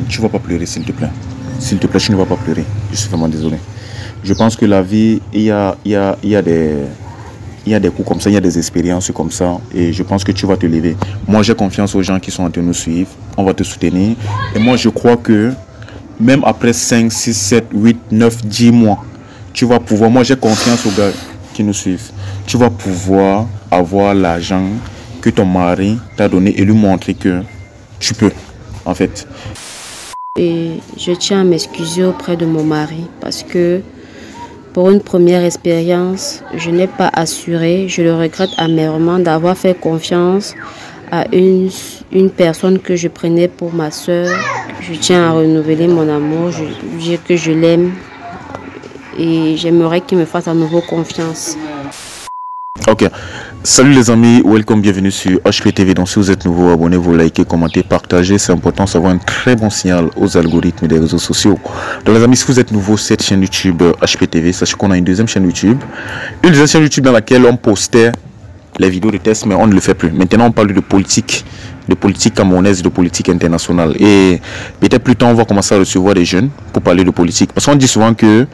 tu ne vas pas pleurer, s'il te plaît. S'il te plaît, tu ne vas pas pleurer. Je suis vraiment désolé. Je pense que la vie, il y a des coups comme ça, il y a des expériences comme ça. Et je pense que tu vas te lever. Moi, j'ai confiance aux gens qui sont en train de nous suivre. On va te soutenir. Et moi, je crois que même après 5, 6, 7, 8, 9, 10 mois, tu vas pouvoir... Moi, j'ai confiance aux gars qui nous suivent. Tu vas pouvoir avoir l'argent que ton mari t'a donné et lui montrer que tu peux, en fait. Et je tiens à m'excuser auprès de mon mari parce que pour une première expérience, je n'ai pas assuré. Je le regrette amèrement d'avoir fait confiance à une personne que je prenais pour ma soeur. Je tiens à renouveler mon amour, je dire que je l'aime et j'aimerais qu'il me fasse à nouveau confiance. Ok, salut les amis, welcome, bienvenue sur HPTV. Donc si vous êtes nouveau, abonnez-vous, likez, commentez, partagez. C'est important, ça va un très bon signal aux algorithmes des réseaux sociaux. Donc les amis, si vous êtes nouveau, cette chaîne YouTube HPTV, sachez qu'on a une deuxième chaîne YouTube. Une deuxième chaîne YouTube dans laquelle on postait les vidéos de tests, mais on ne le fait plus. Maintenant, on parle de politique camerounaise, de politique internationale. Et peut-être plus tard, on va commencer à recevoir des jeunes pour parler de politique. Parce qu'on dit souvent que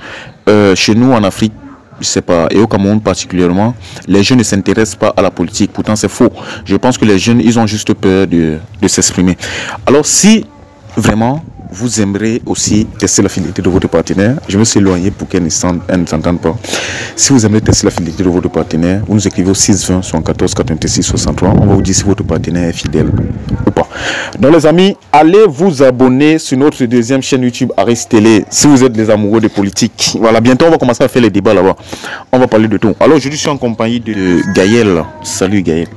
chez nous, en Afrique, je sais pas, et au Cameroun particulièrement, les jeunes ne s'intéressent pas à la politique. Pourtant, c'est faux. Je pense que les jeunes, ils ont juste peur de s'exprimer. Alors, si vraiment vous aimerez aussi tester la fidélité de votre partenaire, je vais s'éloigner pour qu'elle ne s'entende pas. Si vous aimez tester la fidélité de votre partenaire, vous nous écrivez au 620 74 86 63. On va vous dire si votre partenaire est fidèle ou pas. Donc les amis, allez vous abonner sur notre deuxième chaîne YouTube Aris Télé si vous êtes des amoureux de politique. Voilà, bientôt on va commencer à faire les débats là-bas. On va parler de tout. Alors aujourd'hui je suis en compagnie de Gaël. Salut Gaël.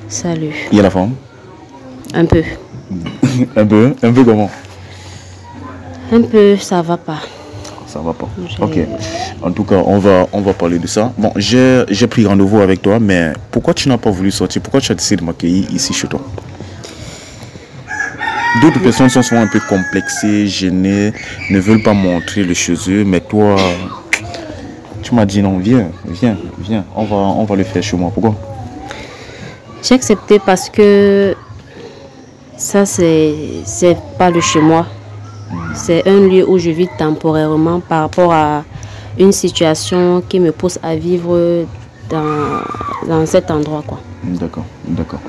Salut. Il y a la forme? Un peu. Un peu comment? Un peu, ça va pas. Ça va pas. Ok. En tout cas, on va parler de ça. Bon, j'ai pris rendez-vous avec toi, mais pourquoi tu n'as pas voulu sortir? Pourquoi tu as décidé de m'accueillir ici chez toi? D'autres personnes sont souvent un peu complexées, gênées, ne veulent pas montrer le chez eux, mais toi, tu m'as dit non, viens, on va le faire chez moi. Pourquoi? J'ai accepté parce que ça, c'est pas le chez moi. C'est un lieu où je vis temporairement par rapport à une situation qui me pousse à vivre dans cet endroit, quoi. D'accord.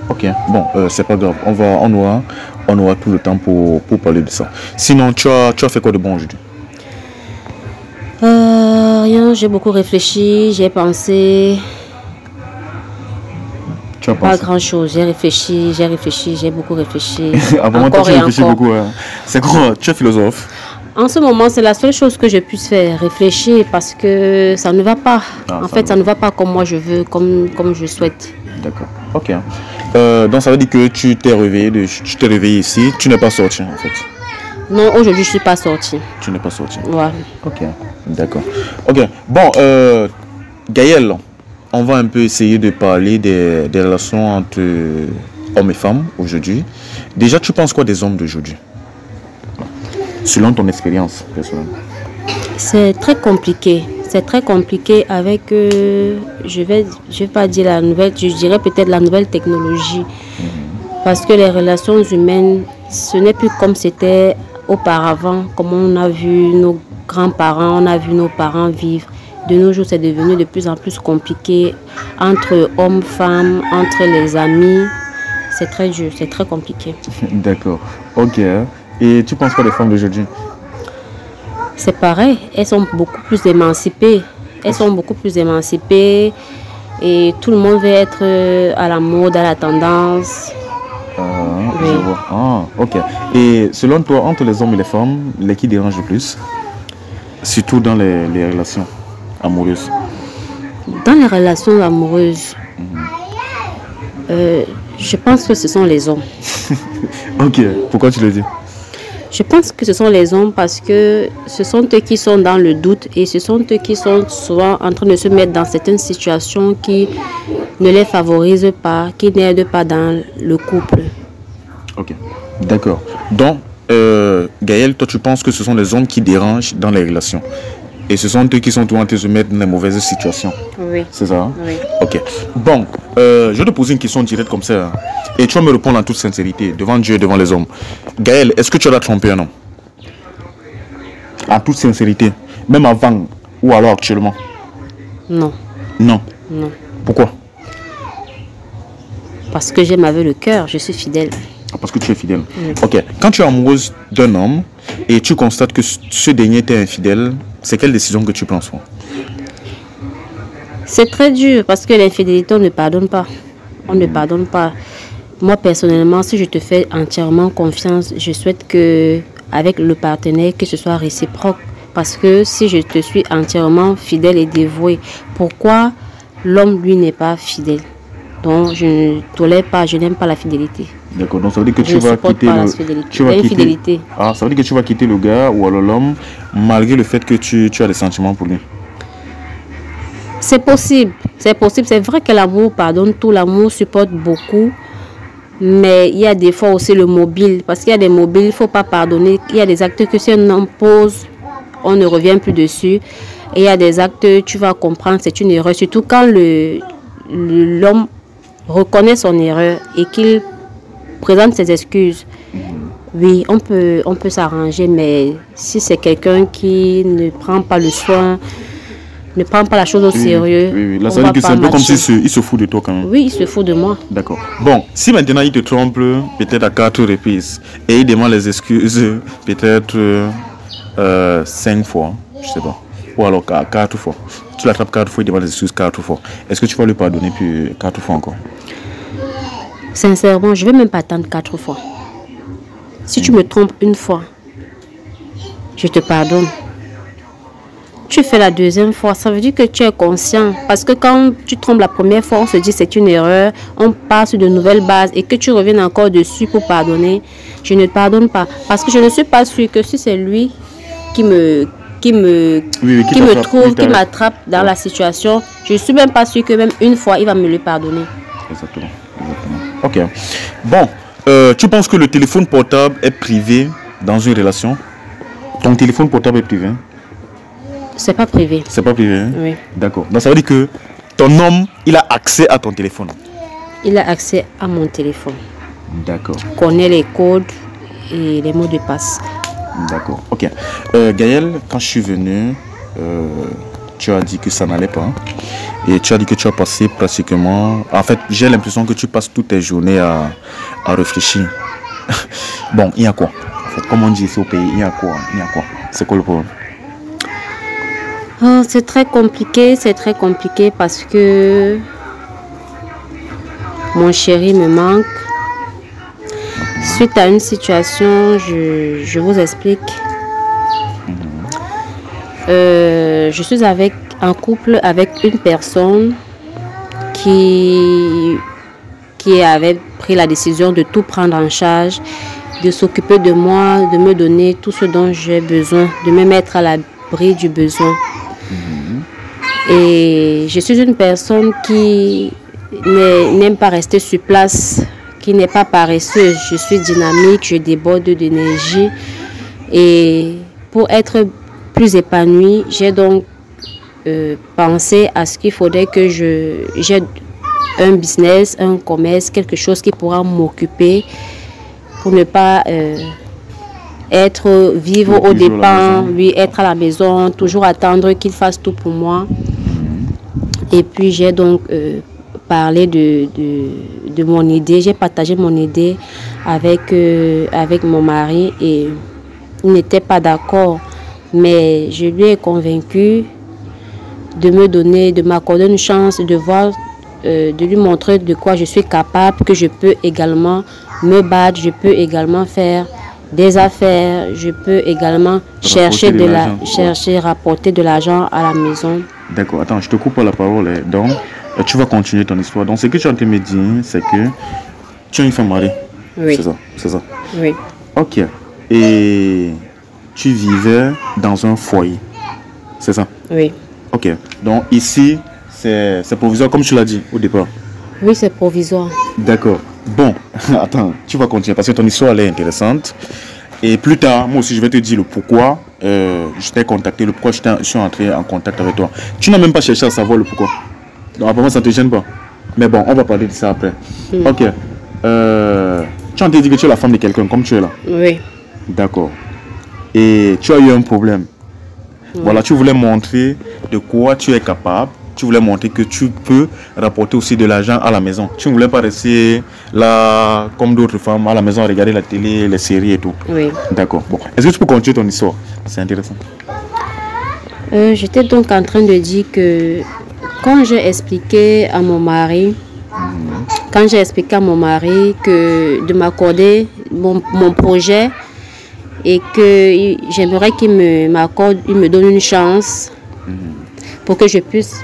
Ok, bon, c'est pas grave. On aura tout le temps pour parler de ça. Sinon, tu as fait quoi de bon aujourd'hui? Rien, j'ai beaucoup réfléchi, j'ai pensé. Tu as pensé? Pas grand chose, j'ai réfléchi, j'ai beaucoup réfléchi. Encore tu réfléchis beaucoup, hein. C'est quoi? Tu es philosophe? En ce moment, c'est la seule chose que je puisse faire, réfléchir, parce que ça ne va pas. En fait, ça ne va pas comme moi je veux, comme je souhaite. D'accord. Ok. Donc ça veut dire que tu t'es réveillé ici, tu n'es pas sorti en fait? Non, aujourd'hui je ne suis pas sortie. Tu n'es pas sorti? Ouais. Ok, d'accord. Ok, bon, Gaël, on va un peu essayer de parler des relations entre hommes et femmes aujourd'hui. Déjà, tu penses quoi des hommes d'aujourd'hui? Selon ton expérience personnelle. C'est très compliqué. C'est très compliqué avec, je vais pas dire la nouvelle, je dirais peut-être la nouvelle technologie. Parce que les relations humaines, ce n'est plus comme c'était auparavant, comme on a vu nos grands-parents, on a vu nos parents vivre. De nos jours, c'est devenu de plus en plus compliqué entre hommes, femmes, entre les amis. C'est très dur, c'est très compliqué. D'accord, ok. Et tu penses quoi des femmes d'aujourd'hui? C'est pareil, elles sont beaucoup plus émancipées. Et tout le monde veut être à la mode, à la tendance. Oui. Je vois. Ah, ok. Et selon toi, entre les hommes et les femmes, les qui dérangent le plus? Surtout dans les relations amoureuses. Dans les relations amoureuses, je pense que ce sont les hommes. Ok, pourquoi tu le dis? Je pense que ce sont les hommes parce que ce sont eux qui sont dans le doute et ce sont eux qui sont souvent en train de se mettre dans certaines situations qui ne les favorisent pas, qui n'aident pas dans le couple. Ok, d'accord. Donc, Gaël, toi tu penses que ce sont les hommes qui dérangent dans les relations et ce sont eux qui sont en train de se mettre dans les mauvaises situations? Oui. C'est ça, hein? Oui. Ok. Bon, je vais te poser une question directe comme ça, hein, et tu vas me répondre en toute sincérité, devant Dieu et devant les hommes. Gaël, est-ce que tu as trompé un homme? En toute sincérité. Même avant ou alors actuellement? Non. Non. Non. Pourquoi? Parce que j'aime avec le cœur, je suis fidèle. Parce que tu es fidèle. Oui. Ok. Quand tu es amoureuse d'un homme et tu constates que ce dernier t'est infidèle, c'est quelle décision que tu prends souvent? C'est très dur parce que l'infidélité, on ne pardonne pas. On ne pardonne pas. Moi, personnellement, si je te fais entièrement confiance, je souhaite que, avec le partenaire, que ce soit réciproque. Parce que si je te suis entièrement fidèle et dévouée, pourquoi l'homme, lui, n'est pas fidèle? Donc, je ne tolère pas, je n'aime pas la fidélité. D'accord, donc ça veut dire que Je tu vas supporte quitter pas la le... fidélité. Tu vas L'infidélité. quitter... Ah, ça veut dire que tu vas quitter le gars ou alors l'homme malgré le fait que tu as des sentiments pour lui. C'est possible, c'est possible. C'est vrai que l'amour pardonne tout, l'amour supporte beaucoup. Mais il y a des fois aussi le mobile. Parce qu'il y a des mobiles, il ne faut pas pardonner. Il y a des actes que si on en pose, on ne revient plus dessus. Et il y a des actes, tu vas comprendre, c'est une erreur. Surtout quand l'homme reconnaît son erreur et qu'il présente ses excuses. Oui, on peut s'arranger, mais si c'est quelqu'un qui ne prend pas le soin, ne prend pas la chose au sérieux, oui. Là, on ça veut va dire que pas c'est un peu comme matcher. si il se fout de toi quand même. Oui, il se fout de moi. D'accord. Bon, si maintenant il te trompe peut-être à 4 reprises et il demande les excuses peut-être 5 fois, je sais pas. Ou alors 4 fois. Tu l'attrapes 4 fois, il demande les excuses 4 fois. Est-ce que tu vas lui pardonner puis 4 fois encore? Sincèrement, je ne vais même pas attendre 4 fois. Si tu me trompes une fois, je te pardonne. Tu fais la deuxième fois, ça veut dire que tu es conscient. Parce que quand tu trompes la première fois, on se dit c'est une erreur, on passe de nouvelles bases et que tu reviennes encore dessus pour pardonner, je ne pardonne pas. Parce que je ne suis pas sûre que si c'est lui qui m'attrape dans la situation, je ne suis même pas sûre que même une fois, il va me le pardonner. Exactement. Ok. Bon, tu penses que le téléphone portable est privé dans une relation? Ton téléphone portable est privé? C'est pas privé. C'est pas privé, hein? Oui. D'accord. Donc ça veut dire que ton homme, il a accès à ton téléphone. Il a accès à mon téléphone. D'accord. Il connaît les codes et les mots de passe. D'accord. Ok. Gaël, quand je suis venu, tu as dit que ça n'allait pas. Et tu as dit que tu as passé pratiquement... En fait, j'ai l'impression que tu passes toutes tes journées à réfléchir. Bon, il y a quoi? En fait, comme on dit ici au pays, il y a quoi? C'est quoi le problème? Oh, c'est très compliqué parce que mon chéri me manque. Suite à une situation, je vous explique. Je suis en couple avec une personne qui avait pris la décision de tout prendre en charge, de s'occuper de moi, de me donner tout ce dont j'ai besoin, de me mettre à l'abri du besoin. Et je suis une personne qui n'aime pas rester sur place, qui n'est pas paresseuse. Je suis dynamique, je déborde d'énergie. Et pour être plus épanouie, j'ai donc pensé à ce qu'il faudrait que j'ai un business, un commerce, quelque chose qui pourra m'occuper pour ne pas vivre au dépens, lui être à la maison, toujours attendre qu'il fasse tout pour moi. Et puis j'ai donc parlé de mon idée, j'ai partagé mon idée avec mon mari et il n'était pas d'accord. Mais je lui ai convaincu de m'accorder une chance, de lui montrer de quoi je suis capable, que je peux également me battre, je peux également faire des affaires, je peux également rapporter de l'argent à la maison. D'accord, attends, je te coupe la parole. Donc, tu vas continuer ton histoire. Donc, ce que tu es en train de me dire, c'est que tu as une femme mariée. Oui. C'est ça. Oui. Ok. Et tu vivais dans un foyer. C'est ça? Oui. Ok. Donc, ici, c'est provisoire, comme tu l'as dit au départ. Oui, c'est provisoire. D'accord. Bon, attends, tu vas continuer parce que ton histoire elle est intéressante. Et plus tard, moi aussi, je vais te dire le pourquoi je t'ai contacté, le pourquoi je suis entré en contact avec toi. Tu n'as même pas cherché à savoir le pourquoi. Donc, apparemment, ça ne te gêne pas. Mais bon, on va parler de ça après. Ok. Tu as entendu que tu es la femme de quelqu'un, comme tu es là. Oui. D'accord. Et tu as eu un problème. Voilà, tu voulais montrer de quoi tu es capable. Tu voulais montrer que tu peux rapporter aussi de l'argent à la maison. Tu ne voulais pas rester là, comme d'autres femmes, à la maison, à regarder la télé, les séries et tout. Oui. D'accord. Bon. Est-ce que tu peux continuer ton histoire? C'est intéressant. J'étais donc en train de dire que quand j'ai expliqué à mon mari, que de m'accorder mon projet et que j'aimerais qu'il me donne une chance pour que je puisse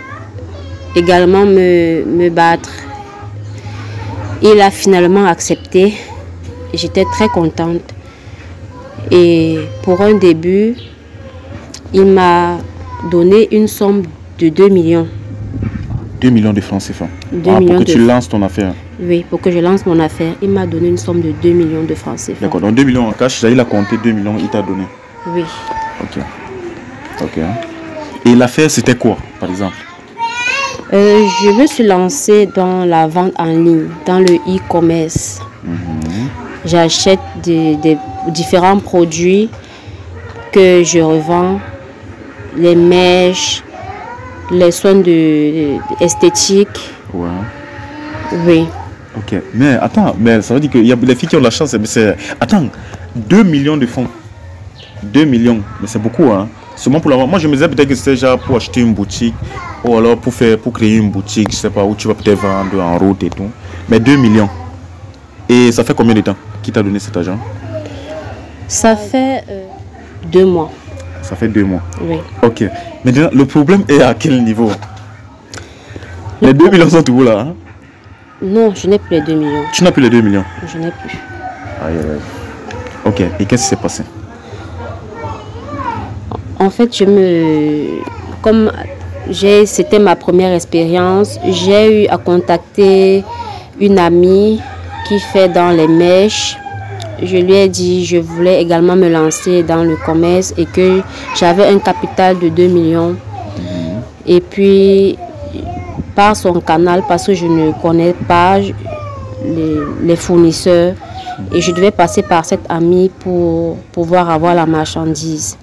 également me battre. Il a finalement accepté. J'étais très contente. Et pour un début, il m'a donné une somme de 2 millions. 2 millions de francs CFA. 2 millions pour que tu lances ton affaire. Oui, pour que je lance mon affaire. Il m'a donné une somme de 2 millions de francs CFA. D'accord, donc 2 millions en cash, il a compté 2 millions, il t'a donné. Oui. Ok. Et l'affaire, c'était quoi, par exemple? Je me suis lancée dans la vente en ligne, dans le e-commerce. J'achète des différents produits que je revends, les mèches, les soins esthétiques. Ouais. Oui. Ok, mais attends, mais ça veut dire qu'il y a des filles qui ont la chance, mais c'est... Attends, 2 millions de francs. 2 millions, mais c'est beaucoup, hein. Seulement pour l'avoir. Moi, je me disais peut-être que c'était déjà pour acheter une boutique, ou alors pour créer une boutique, je sais pas, où tu vas peut-être vendre en route et tout. Mais 2 millions. Et ça fait combien de temps qui t'a donné cet argent? Ça fait 2 mois. Ça fait 2 mois. Oui. Ok. Maintenant, le problème est à quel niveau? Les 2 millions sont où là, hein? Non, je n'ai plus les 2 millions. Tu n'as plus les 2 millions? Je n'ai plus. Aïe. Ok. Et qu'est-ce qui s'est passé? En fait, comme c'était ma première expérience, j'ai eu à contacter une amie qui fait dans les mèches. Je lui ai dit je voulais également me lancer dans le commerce et que j'avais un capital de 2 millions. Et puis, par son canal, parce que je ne connais pas les fournisseurs, et je devais passer par cette amie pour pouvoir avoir la marchandise.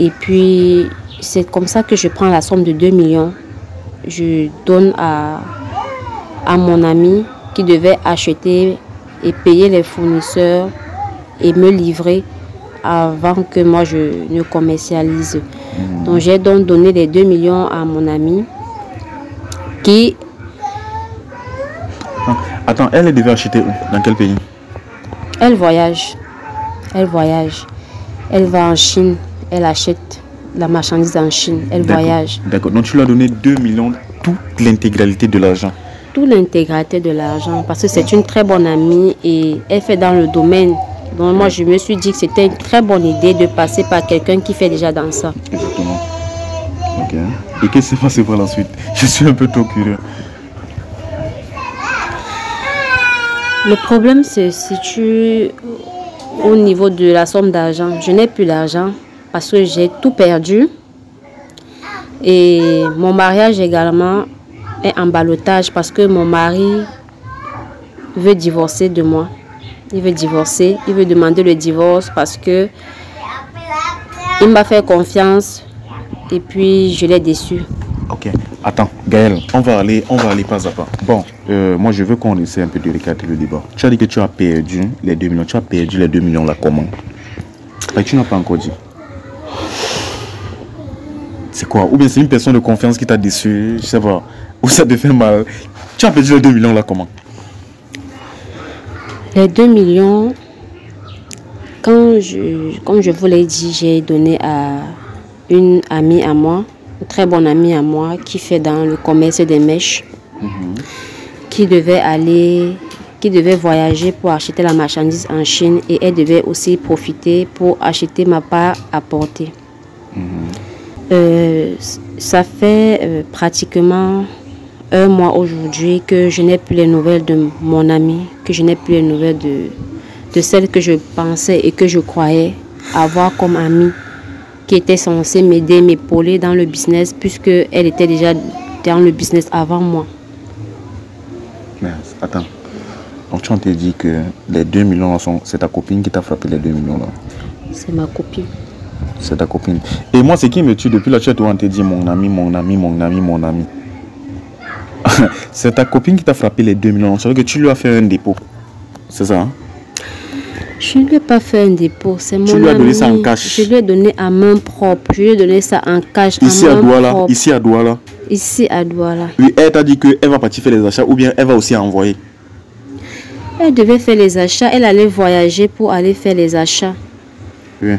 Et puis, c'est comme ça que je prends la somme de 2 millions. Je donne à mon ami qui devait acheter et payer les fournisseurs et me livrer avant que moi je ne commercialise. Donc, j'ai donc donné les 2 millions à mon ami qui... Attends, elle devait acheter où? Dans quel pays? Elle voyage. Elle va en Chine. Elle achète la marchandise en Chine. Elle voyage. D'accord. Donc tu lui as donné 2 millions, toute l'intégralité de l'argent. Toute l'intégralité de l'argent. Parce que c'est une très bonne amie et elle fait dans le domaine. Donc moi je me suis dit que c'était une très bonne idée de passer par quelqu'un qui fait déjà dans ça. Exactement. Ok. Et qu'est-ce qui s'est passé par la suite? Je suis un peu trop curieux. Le problème se situe au niveau de la somme d'argent. Je n'ai plus d'argent parce que j'ai tout perdu. Et mon mariage également est en ballottage parce que mon mari veut divorcer de moi. Il veut divorcer, il veut demander le divorce parce que il m'a fait confiance et puis je l'ai déçu. Ok, attends, Gaël, on va aller pas à pas. Bon, moi je veux qu'on essaie un peu de recadrer le débat. Tu as dit que tu as perdu les 2 millions. Tu as perdu les 2 millions là, comment? Et tu n'as pas encore dit. C'est quoi? Ou bien c'est une personne de confiance qui t'a déçu, je sais pas, ou ça te fait mal. Tu as perdu les 2 millions là, comment? Les 2 millions, comme je vous l'ai dit, j'ai donné à une amie à moi, une très bonne amie à moi qui fait dans le commerce des mèches, qui devait voyager pour acheter la marchandise en Chine et elle devait aussi profiter pour acheter ma part à porter. Ça fait pratiquement 1 mois aujourd'hui que je n'ai plus les nouvelles de mon ami, que je n'ai plus les nouvelles de celle que je pensais et que je croyais avoir comme amie, qui était censée m'aider, m'épauler dans le business, puisque elle était déjà dans le business avant moi. Mais attends, donc tu as dit que les 2 millions là c'est ta copine qui t'a frappé les 2 millions là? C'est ma copine. C'est ta copine. Et moi, ce qui me tue depuis là, tu es toujours en te dire mon ami, mon ami, mon ami, mon ami. C'est ta copine qui t'a frappé les 2 millions. C'est vrai que tu lui as fait un dépôt. C'est ça, hein? Je ne lui ai pas fait un dépôt, c'est mon ami. Tu lui as donné ça en cash? Je lui ai donné à main propre. Je lui ai donné ça en cash. Ici à Douala. Ici à Douala. Ici à Douala. Oui, elle t'a dit qu'elle va partir faire les achats ou bien elle va aussi envoyer. Elle devait faire les achats. Elle allait voyager pour aller faire les achats. Oui.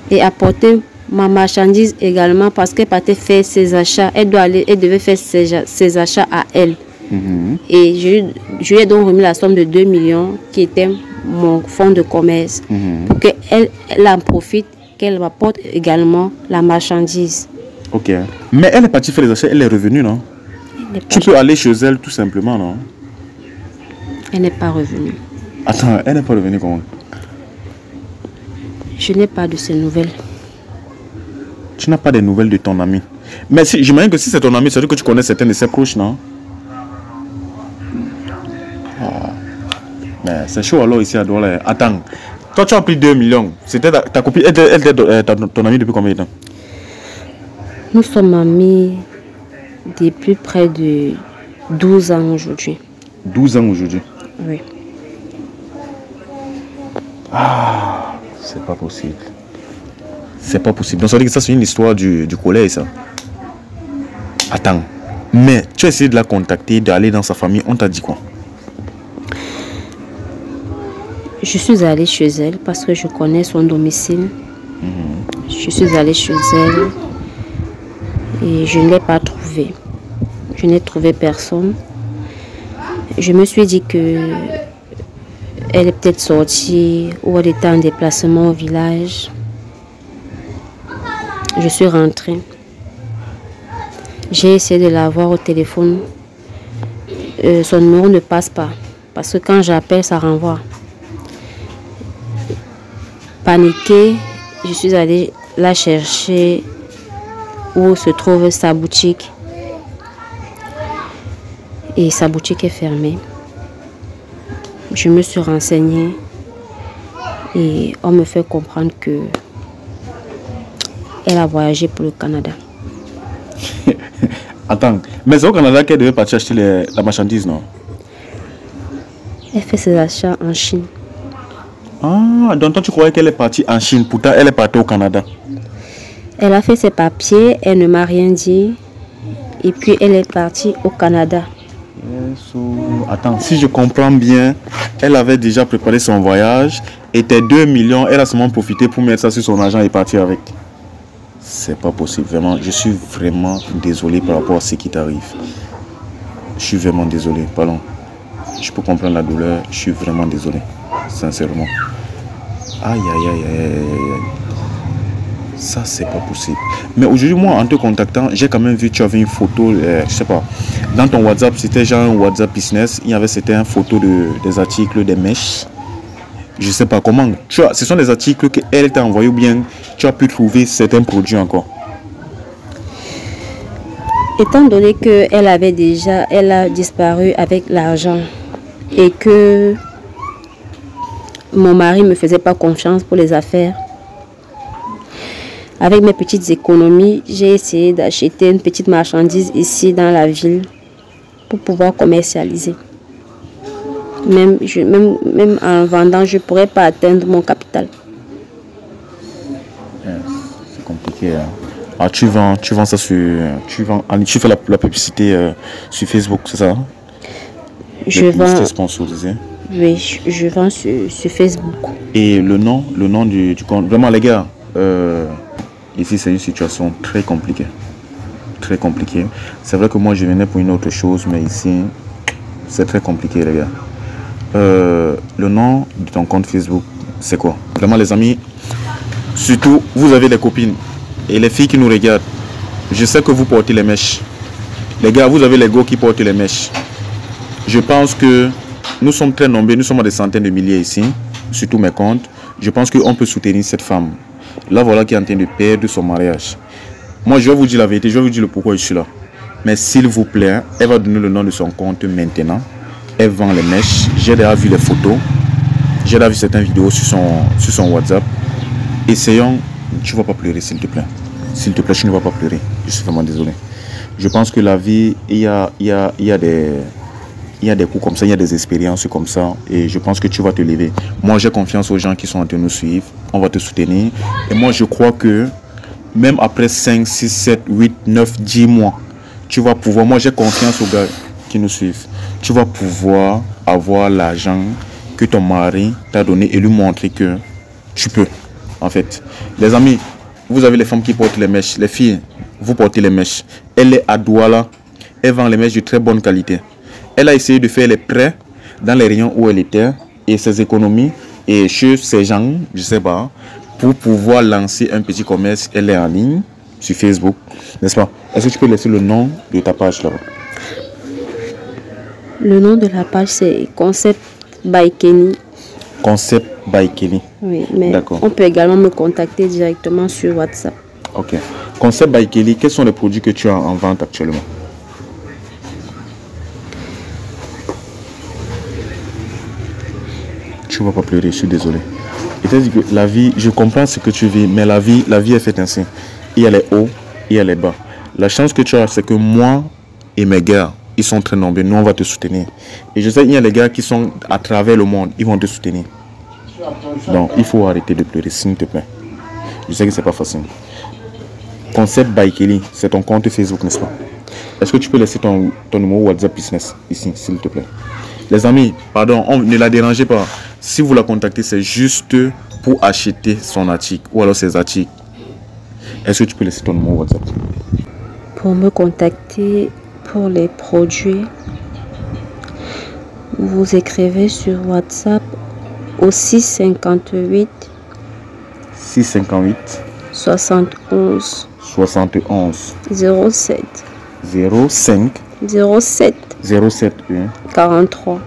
Et apporter ma marchandise également parce qu'elle partait faire ses achats. Elle devait faire ses achats à elle. Et je lui ai donc remis la somme de 2 millions qui était mon fonds de commerce pour qu'elle en profite, qu'elle m'apporte également la marchandise. Ok. Mais elle est partie faire les achats, elle est revenue, non? Tu peux aller chez elle tout simplement, non? Elle n'est pas revenue. Attends, elle n'est pas revenue comment? Je n'ai pas de ces nouvelles. Tu n'as pas de nouvelles de ton ami? Mais si, j'imagine que si c'est ton ami, c'est-à-dire que tu connais certains de ses proches, non? Mais c'est chaud alors ici à Douala. Attends, toi tu as pris 2 millions. C'était ta copine, elle était ton ami depuis combien de temps? Nous sommes amis depuis près de 12 ans aujourd'hui. 12 ans aujourd'hui? Oui. Ah, c'est pas possible. C'est pas possible. Donc ça veut dire que ça c'est une histoire du collège ça. Attends, mais tu as essayé de la contacter, d'aller dans sa famille, on t'a dit quoi? Je suis allée chez elle parce que je connais son domicile. Je suis allée chez elle et je ne l'ai pas trouvée. Je n'ai trouvé personne. Je me suis dit que elle est peut-être sortie ou elle était en déplacement au village. Je suis rentrée. J'ai essayé de la voir au téléphone. Son numéro ne passe pas parce que quand j'appelle, ça renvoie. Paniquée, je suis allée la chercher où se trouve sa boutique. Et sa boutique est fermée. Je me suis renseignée et on me fait comprendre que elle a voyagé pour le Canada. Attends, mais c'est au Canada qu'elle devait partir acheter la marchandise, non? Elle fait ses achats en Chine. Ah, donc toi tu croyais qu'elle est partie en Chine, pourtant elle est partie au Canada. Elle a fait ses papiers, elle ne m'a rien dit. Et puis elle est partie au Canada. Attends, si je comprends bien, elle avait déjà préparé son voyage. Et tes 2 millions, elle a seulement profité pour mettre ça sur son argent et partir avec. C'est pas possible, vraiment. Je suis vraiment désolé par rapport à ce qui t'arrive. Je suis vraiment désolé, pardon. Je peux comprendre la douleur, je suis vraiment désolé. Sincèrement. Aïe, aïe, aïe, aïe, aïe, aïe. Ça, c'est pas possible. Mais aujourd'hui, moi, en te contactant, j'ai quand même vu que tu avais une photo, je sais pas, dans ton WhatsApp, c'était genre un WhatsApp business. Il y avait, c'était une photo des articles, des mèches. Je sais pas comment. Ce sont des articles qu'elle t'a envoyé ou bien tu as pu trouver certains produits encore. Étant donné qu'elle avait déjà, elle a disparu avec l'argent et que mon mari ne me faisait pas confiance pour les affaires, avec mes petites économies, j'ai essayé d'acheter une petite marchandise ici dans la ville pour pouvoir commercialiser. Même en vendant, je ne pourrais pas atteindre mon capital. C'est compliqué. Hein. Ah, tu vends ça sur... Tu fais la publicité sur Facebook, c'est ça? Hein? Je vends... sponsorisé. Oui, je vends sur Facebook. Et le nom du compte... Vraiment, les gars, ici, c'est une situation très compliquée. Très compliquée. C'est vrai que moi, je venais pour une autre chose, mais ici, c'est très compliqué, les gars. Le nom de ton compte Facebook, c'est quoi? Vraiment, les amis, surtout, vous avez des copines et les filles qui nous regardent. Je sais que vous portez les mèches. Les gars, vous avez les gars qui portent les mèches. Je pense que nous sommes très nombreux, nous sommes à des centaines de milliers ici, sur tous mes comptes. Je pense qu'on peut soutenir cette femme. Là, voilà qui est en train de perdre son mariage. Moi, je vais vous dire la vérité, je vais vous dire le pourquoi je suis là. Mais s'il vous plaît, elle va donner le nom de son compte maintenant. Elle vend les mèches. J'ai déjà vu les photos. J'ai déjà vu certaines vidéos sur son WhatsApp. Essayons tu ne vas pas pleurer, s'il te plaît. S'il te plaît, tu ne vas pas pleurer. Je suis vraiment désolé. Je pense que la vie, il y a des coups comme ça, il y a des expériences comme ça. Et je pense que tu vas te lever. Moi, j'ai confiance aux gens qui sont en train de nous suivre. On va te soutenir. Et moi, je crois que même après 5, 6, 7, 8, 9, 10 mois, tu vas pouvoir... Moi, j'ai confiance aux gars qui nous suivent. Tu vas pouvoir avoir l'argent que ton mari t'a donné et lui montrer que tu peux, en fait. Les amis, vous avez les femmes qui portent les mèches. Les filles, vous portez les mèches. Elle est à Douala. Elle vend les mèches de très bonne qualité. Elle a essayé de faire les prêts dans les rayons où elle était et ses économies et chez ces gens, je sais pas, pour pouvoir lancer un petit commerce. Elle est en ligne sur Facebook, n'est-ce pas? Est-ce que tu peux laisser le nom de ta page là-bas? Le nom de la page, c'est Concept by Kenny. Concept by Kenny. Oui, mais on peut également me contacter directement sur WhatsApp. Ok. Concept by Kenny, quels sont les produits que tu as en vente actuellement? Tu ne vas pas pleurer, je suis désolé. Et tu as dit que la vie, je comprends ce que tu vis, mais la vie est faite ainsi. Il y a les hauts, il y a les bas. La chance que tu as, c'est que moi et mes gars, ils sont très nombreux. Nous, on va te soutenir. Et je sais qu'il y a les gars qui sont à travers le monde, ils vont te soutenir. Donc, il faut arrêter de pleurer, s'il te plaît. Je sais que c'est pas facile. Concept by Kelly, c'est ton compte Facebook, n'est-ce pas? Est-ce que tu peux laisser ton numéro WhatsApp Business ici, s'il te plaît? Les amis, pardon, ne la dérangez pas. Si vous la contactez, c'est juste pour acheter son article ou alors ses articles. Est-ce que tu peux laisser ton numéro WhatsApp? Pour me contacter pour les produits, vous écrivez sur WhatsApp au 658 71 07 43.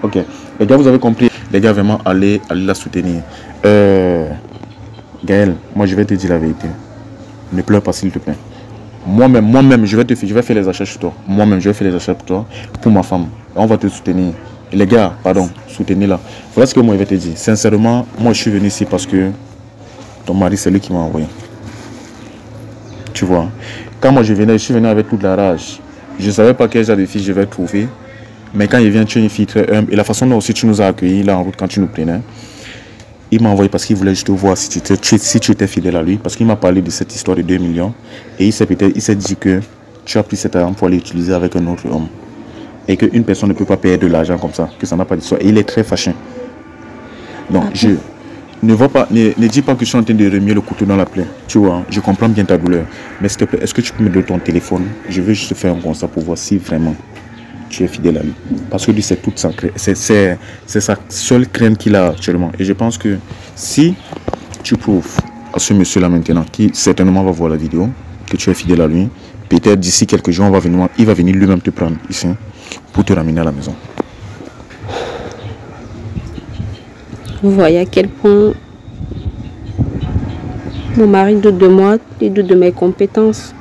Ok. Les gars, vous avez compris. Les gars, vraiment, allez la soutenir. Gaël, moi, je vais te dire la vérité. Ne pleure pas, s'il te plaît. Moi-même, je vais faire les achats chez toi. Moi-même, je vais faire les achats pour toi, pour ma femme. On va te soutenir. Et les gars, pardon, soutenez-la. Voilà ce que moi, je vais te dire. Sincèrement, moi, je suis venu ici parce que ton mari, c'est lui qui m'a envoyé. Tu vois. Quand moi, je suis venu avec toute la rage. Je ne savais pas quel genre de fille je vais trouver. Mais quand il vient, tu es une fille très humble. Et la façon dont aussi tu nous as accueillis là en route quand tu nous prenais, il m'a envoyé parce qu'il voulait juste voir si tu étais fidèle à lui. Parce qu'il m'a parlé de cette histoire de 2 millions. Et il s'est dit que tu as pris cet argent pour l'utiliser avec un autre homme. Et qu'une personne ne peut pas payer de l'argent comme ça. Que ça n'a pas d'histoire. Et il est très fâché. Donc, ne dis pas que je suis en train de remuer le couteau dans la plaie. Tu vois, je comprends bien ta douleur. Mais s'il te plaît, est-ce que tu peux me donner ton téléphone? Je veux juste faire un constat pour voir si vraiment tu es fidèle à lui. Parce que lui, c'est toute sa crainte. C'est sa seule crainte qu'il a actuellement. Et je pense que si tu prouves à ce monsieur-là maintenant, qui certainement va voir la vidéo, que tu es fidèle à lui, peut-être d'ici quelques jours, il va venir lui-même te prendre ici pour te ramener à la maison. Vous voyez à quel point mon mari doute de moi et doute de mes compétences.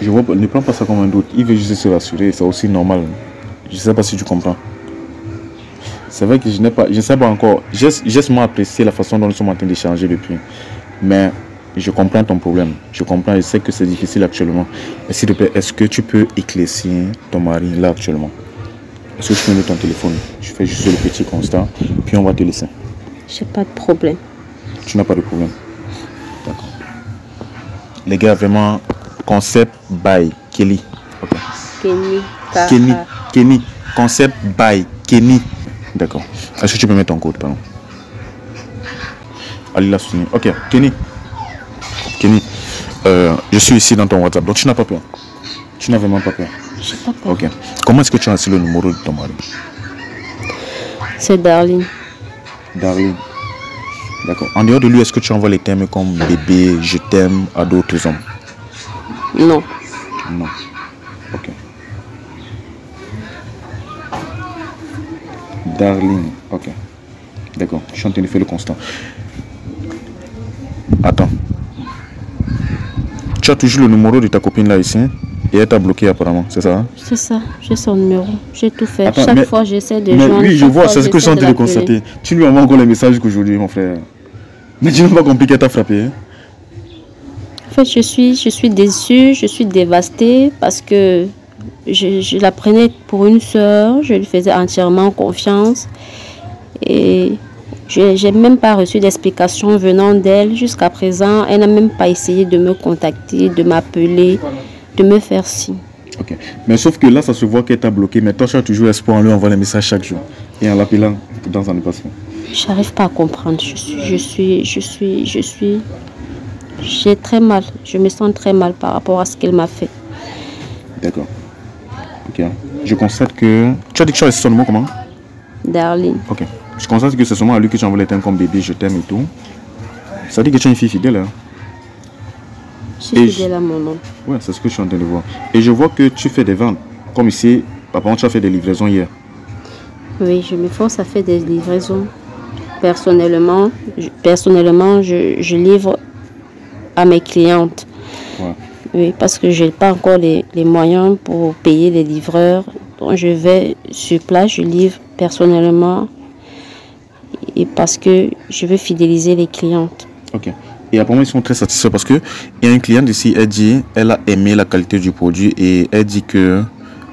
Je vois, ne prends pas ça comme un doute. Il veut juste se rassurer. C'est aussi normal. Je ne sais pas si tu comprends. C'est vrai que je ne sais pas encore. J'ai seulement apprécié la façon dont nous sommes en train d'échanger depuis. Mais je comprends ton problème. Je comprends. Je sais que c'est difficile actuellement. Mais s'il te plaît, est-ce que tu peux éclaircir ton mari là actuellement? Est-ce que tu peux me donner ton téléphone? Je fais juste le petit constat. Puis on va te laisser. J'ai pas de problème. Tu n'as pas de problème. D'accord. Les gars, vraiment, concept by Kelly. Okay. Kenny. Concept by Kenny. D'accord. Est-ce que tu peux mettre ton code, pardon? Allez la soutenir. Ok, Kenny, je suis ici dans ton WhatsApp. Donc tu n'as pas peur. Tu n'as vraiment pas peur. J'ai pas peur. Ok. Comment est-ce que tu as reçu le numéro de ton mari? C'est Darling. Darling. D'accord. En dehors de lui, est-ce que tu envoies les termes comme bébé, je t'aime à d'autres hommes? Non. Non. Ok. Darling. Ok. D'accord. Je suis en train de faire le constat. Attends. Tu as toujours le numéro de ta copine là ici et elle t'a bloqué apparemment, c'est ça? C'est ça, j'ai son numéro, j'ai tout fait. Attends, chaque fois j'essaie de mais joindre. Oui, je vois, c'est ce que je suis en train de constater. Tu lui envoies encore les messages qu'aujourd'hui, mon frère. Mais tu n'as pas compris qu'elle t'a frappé. Hein? En fait, je suis déçue, je suis dévastée parce que je la prenais pour une sœur, je lui faisais entièrement confiance et je n'ai même pas reçu d'explication venant d'elle. Jusqu'à présent, elle n'a même pas essayé de me contacter, de m'appeler, de me faire signe. Ok. Mais sauf que là, ça se voit qu'elle t'a bloqué. Mais toi, tu as toujours espoir en lui envoyer les messages chaque jour. Et en l'appelant dans un passé. Je n'arrive pas à comprendre. J'ai très mal. Je me sens très mal par rapport à ce qu'elle m'a fait. D'accord. Ok. Je constate que... Tu as dit que tu as son nom comment? Darling. Ok. Je constate que c'est seulement à lui que tu envoies les thèmes comme bébé, je t'aime et tout. Ça dit que tu es une fille fidèle. Hein? Je suis fidèle à mon nom. Ouais, c'est ce que je suis en train de voir. Et je vois que tu fais des ventes. Comme ici, papa, tu as fait des livraisons hier. Oui, je me force à faire des livraisons. Personnellement, je livre à mes clientes. Ouais. Oui, parce que je n'ai pas encore les moyens pour payer les livreurs. Donc je vais sur place, je livre personnellement. Et parce que je veux fidéliser les clientes. Ok. Et apparemment, ils sont très satisfaits parce que il y a une cliente ici, elle dit, elle a aimé la qualité du produit et elle dit que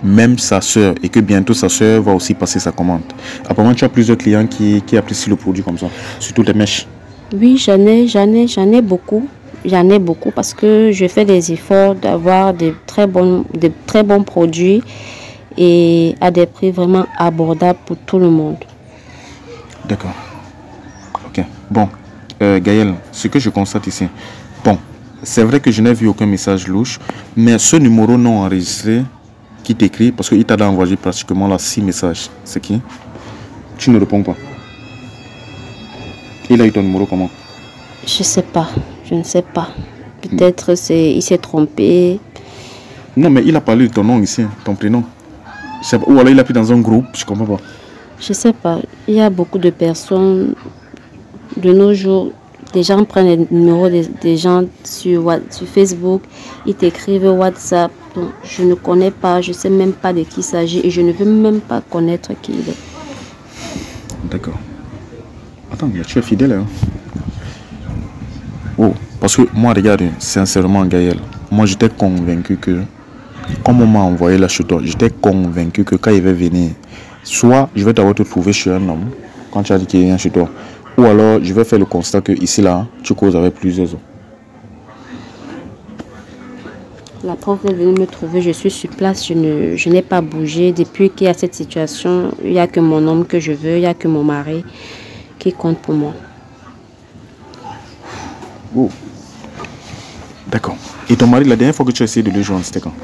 même sa soeur et que bientôt sa soeur va aussi passer sa commande. Apparemment, tu as plusieurs clients qui apprécient le produit comme ça, surtout les mèches. Oui, j'en ai beaucoup. J'en ai beaucoup parce que je fais des efforts d'avoir de très bons produits et à des prix vraiment abordables pour tout le monde. D'accord. Ok. Bon, Gaël, ce que je constate ici, bon, c'est vrai que je n'ai vu aucun message louche, mais ce numéro non enregistré qui t'écrit, parce qu'il t'a envoyé pratiquement là 6 messages, c'est qui? Tu ne réponds pas. Il a eu ton numéro comment? Je sais pas, je ne sais pas. Peut-être il s'est trompé. Non, mais il a parlé de ton nom ici, ton prénom. Ou alors il a pris dans un groupe, je comprends pas. Je sais pas, il y a beaucoup de personnes de nos jours, des gens prennent les numéros des gens sur Facebook, ils t'écrivent WhatsApp. Donc, je ne connais pas, je ne sais même pas de qui il s'agit et je ne veux même pas connaître qui il est. D'accord. Attends, mais tu es fidèle, hein? Oh, parce que moi, regarde, sincèrement, Gaël, moi j'étais convaincu que, comme on m'a envoyé là chez toi, j'étais convaincu que quand il va venir, soit je vais t'avoir te trouver chez un homme, quand tu as dit qu'il vient chez toi, ou alors je vais faire le constat que ici là, tu causes avec plusieurs hommes. La preuve est venue me trouver, je suis sur place, je n'ai pas bougé. Depuis qu'il y a cette situation, il n'y a que mon homme que je veux, il n'y a que mon mari qui compte pour moi. Oh. D'accord. Et ton mari, la dernière fois que tu as essayé de le joindre, c'était quand?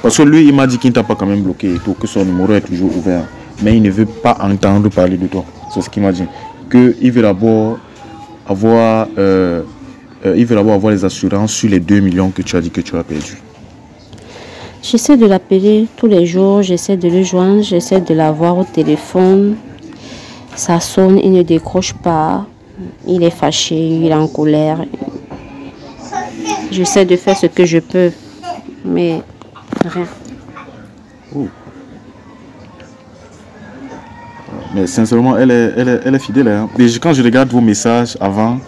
Parce que lui, il m'a dit qu'il ne t'a pas quand même bloqué et tout, que son numéro est toujours ouvert. Mais il ne veut pas entendre parler de toi. C'est ce qu'il m'a dit. Qu'il veut d'abord avoir, avoir les assurances sur les 2 millions que tu as dit que tu as perdu. J'essaie de l'appeler tous les jours, j'essaie de le joindre, j'essaie de l'avoir au téléphone. Ça sonne, il ne décroche pas. Il est fâché, il est en colère. J'essaie de faire ce que je peux, mais rien. Oh. Mais sincèrement, elle est fidèle. Hein. Et quand je regarde vos messages avant,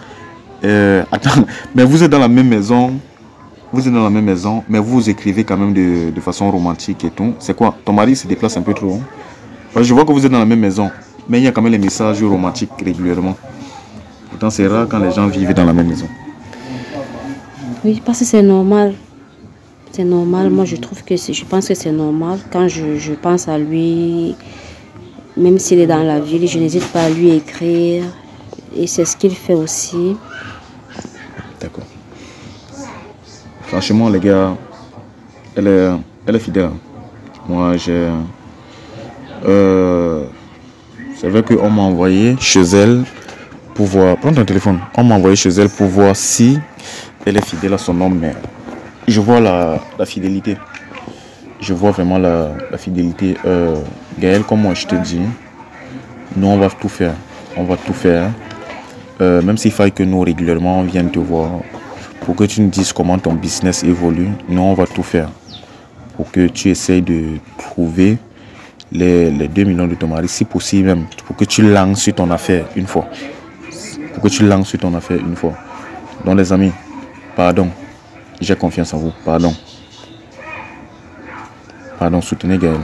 attends, mais vous êtes dans la même maison. Vous êtes dans la même maison, mais vous écrivez quand même de façon romantique et tout. C'est quoi? Ton mari se déplace un peu trop? Hein? Parce que je vois que vous êtes dans la même maison, mais il y a quand même les messages romantiques régulièrement. Pourtant, c'est rare quand les gens vivent dans la même maison. Oui, parce que c'est normal. C'est normal. Moi, je pense que c'est normal. Quand je pense à lui, même s'il est dans la ville, je n'hésite pas à lui écrire. Et c'est ce qu'il fait aussi. D'accord. Franchement, les gars, elle est fidèle. Moi, c'est vrai qu'on m'a envoyé chez elle pour voir. Prends ton téléphone. On m'a envoyé chez elle pour voir si elle est fidèle à son homme. Mais je vois la fidélité. Je vois vraiment la fidélité. Gaël, comme moi je te dis, nous on va tout faire. On va tout faire. Même s'il faille que nous régulièrement on vienne te voir. Pour que tu nous dises comment ton business évolue, nous on va tout faire pour que tu essayes de trouver les 2 millions de ton mari, si possible même, pour que tu lances ton affaire une fois. pour que tu lances sur ton affaire une fois. Donc les amis, pardon, j'ai confiance en vous, pardon. Pardon, soutenez Gaëlle.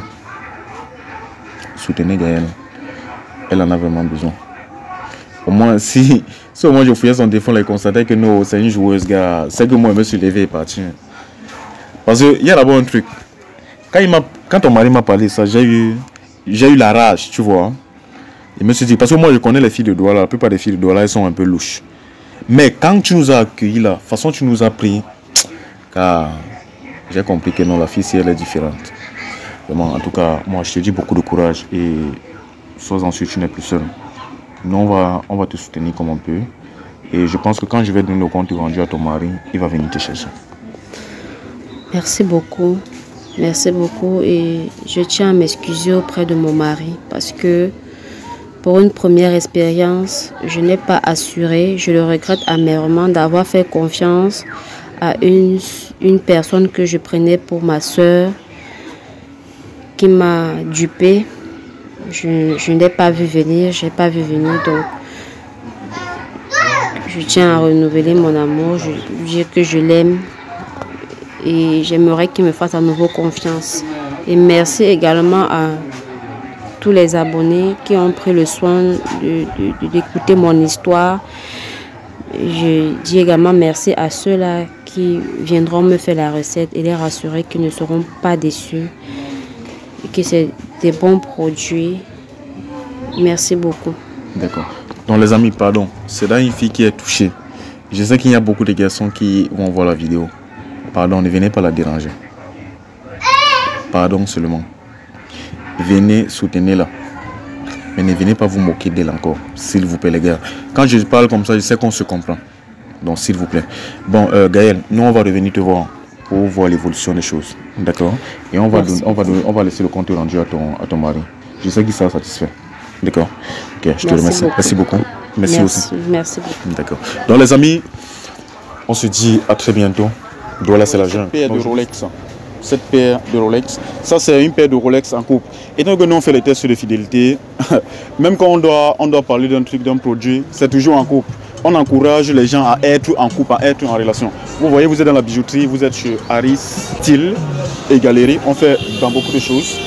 Soutenez Gaëlle. Elle en a vraiment besoin. Au moins, si au moins je fouillais son téléphone et constatais que non, c'est une joueuse, gars, c'est que moi, je me suis levé et parti. Parce qu'il y a d'abord un truc. Quand ton mari m'a parlé de ça, j'ai eu la rage, tu vois. Il me suis dit, parce que moi, je connais les filles de Douala, la plupart des filles de Douala, elles sont un peu louches. Mais quand tu nous as accueillis là, de toute façon, tu nous as pris, car j'ai compris que non, la fille, si elle est différente. Vraiment, en tout cas, moi, je te dis beaucoup de courage et sois-en sûr, tu n'es plus seul. Nous, on va te soutenir comme on peut. Et je pense que quand je vais donner le compte rendu à ton mari, il va venir te chercher. Merci beaucoup. Merci beaucoup. Et je tiens à m'excuser auprès de mon mari parce que pour une première expérience, je n'ai pas assuré. Je le regrette amèrement d'avoir fait confiance à une personne que je prenais pour ma soeur qui m'a dupée. Je n'ai pas vu venir, donc je tiens à renouveler mon amour, je dire que je l'aime et j'aimerais qu'il me fasse à nouveau confiance. Et merci également à tous les abonnés qui ont pris le soin d'écouter mon histoire. Je dis également merci à ceux-là qui viendront me faire la recette et les rassurer qu'ils ne seront pas déçus et que c'est des bons produits. Merci beaucoup. D'accord. Donc les amis, pardon, c'est là une fille qui est touchée. Je sais qu'il y a beaucoup de garçons qui vont voir la vidéo. Pardon, ne venez pas la déranger. Pardon seulement. Venez, soutenez-la. Mais ne venez pas vous moquer d'elle encore, s'il vous plaît les gars. Quand je parle comme ça, je sais qu'on se comprend. Donc s'il vous plaît. Bon, Gaëlle, nous on va revenir te voir pour voir l'évolution des choses. D'accord. Et on va laisser le compte rendu à ton mari. Je sais qu'il sera satisfait. D'accord. Ok, je te remercie. Merci beaucoup. Merci aussi. Merci beaucoup. D'accord. Donc les amis, on se dit à très bientôt. Voilà, c'est la jeune. Paire de Rolex. Cette paire de Rolex, ça c'est une paire de Rolex en couple. Et donc nous on fait les tests de fidélité, même quand on doit parler d'un truc, d'un produit, c'est toujours en couple. On encourage les gens à être en couple, à être en relation. Vous voyez, vous êtes dans la bijouterie, vous êtes chez Harris, Style et Galerie. On fait dans beaucoup de choses.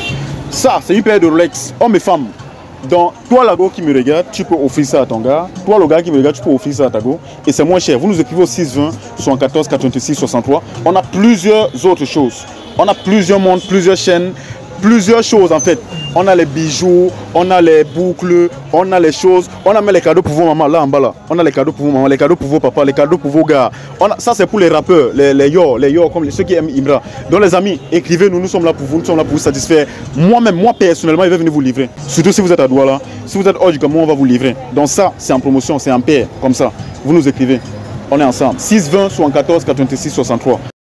Ça, c'est une paire de Rolex, hommes et femmes. Donc, toi, la go qui me regarde, tu peux offrir ça à ton gars. Toi, le gars qui me regarde, tu peux offrir ça à ta go. Et c'est moins cher. Vous nous écrivez au 620 74 86 63. On a plusieurs autres choses. On a plusieurs montres, plusieurs chaînes, plusieurs choses en fait. On a les bijoux, on a les boucles, on a les choses. On a même les cadeaux pour vos mamans là en bas là. On a les cadeaux pour vos mamans, les cadeaux pour vos papas, les cadeaux pour vos gars. Ça c'est pour les rappeurs, les yo comme ceux qui aiment Imra. Donc les amis, écrivez-nous, nous sommes là pour vous, nous sommes là pour vous satisfaire. Moi-même, moi personnellement, je vais venir vous livrer. Surtout si vous êtes à Douala, si vous êtes hors du Cameroun, on va vous livrer. Donc ça, c'est en promotion, c'est en paire, comme ça. Vous nous écrivez. On est ensemble. 620 74 86 63.